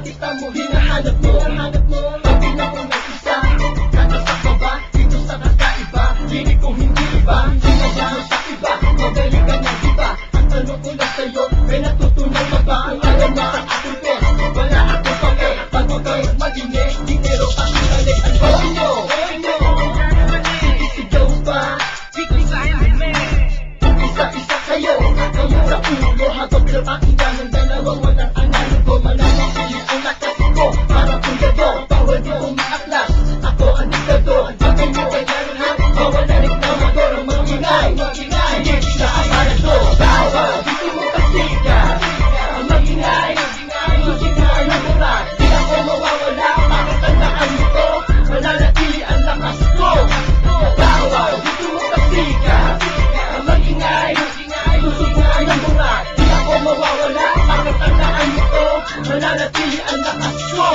kita mo, hinahanap mo. Pagtingnan ko ng isa, natasak ka ba? Dito sa kakaiba, dinig kong hindi iba. Sinadya mo sa iba, magaling ka na diba? Ang tanong ko lang sa'yo, may natutunan ka ba? Ang alam na sa aking pes, wala akong pake. Pag huwag kayo mag-ingay, dinero ang inalay. Ang gawin nyo, sisigaw ba? Isa-isa kayo sa ulo, habang pinapakita ng dalawang walang analo ko. Mananatili ang lakas ko, para kung gado, bawal di umaaklas. Ako ang diktador, bagay mo kailangan ha, bawal na reklamo ko ng mag-ingay. Sige, sa aparador, bawal, dito mo kasika. Ang mag-ingay, susigaw ng mura. Di ako mawawala, pakatandaan mo to, mananatili ang lakas ko. Bawal, dito mo kasika. Ang mag-ingay, susigaw ng mura. Di ako mawawala, pakatandaan mo to, mananatili ang lakas ko.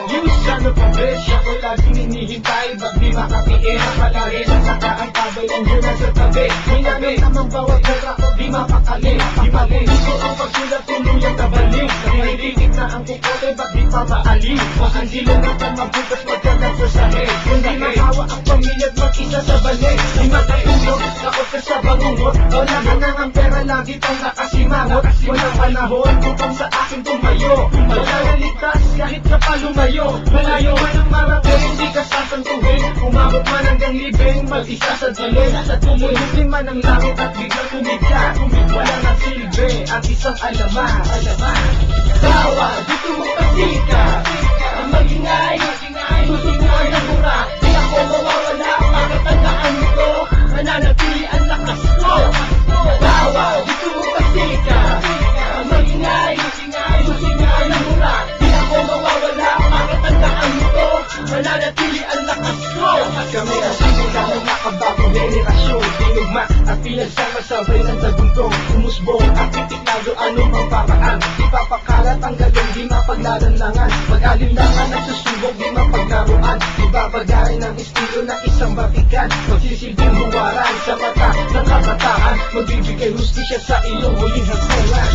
You son of a bitch, ako laging hinihintay. Ba't di makapiin ang palari? Nakaantabay ang yun nasa tabi. Hinamit namang bawat hera ko di mapakali. Di mali, gusto ang pagsulat tuluyang kabalik. Naririnig na ang kukote, ba't di pa maalis? Ang dilungatan mabutas magkagat sa sahig. Kung di makawa ang pamilya at mag-isa sa balik. Di matayulog, takot ka sa bangungot. Wala ka na ng pera, lagi kang nakasimangot. Walang panahon upang sa akin tumayo. Wala na ligtas kahit ka pa lumayo. Malayo man ang marating, hindi ka sasantuhin. Umabot man hanggang libing, mag-isa sa dalin. Sa tumulitin man ang langit at biglang kumigla. Wala na silbi at isang alaman. Bawal, dito mo kasika. Ang mag-ingay, susunod ng mura. Di ako mawawala, pakatandaan mo to, mananatili ang lakas ko. Bawal, dito mo kasika. Ang mag-ingay, susunod ng mura. Di ako mawawala, pakatandaan mo to, mananatili ang lakas ko. Kami ang simula ng nakabagong henerasyon. Dinugma at pinagsama-sabay ng taguntong umusbong ang titiknado anumang paraan. Ipapakalat ang galong di mapaglalanlangan. Pag-alinlangan at susubok di mapaglaruan. Ibabagay ng estilo na isang batikan. Magsisilbing huwaran sa mata ng kabataan. Magbibigay hustisya sa iyong huling hagsalan.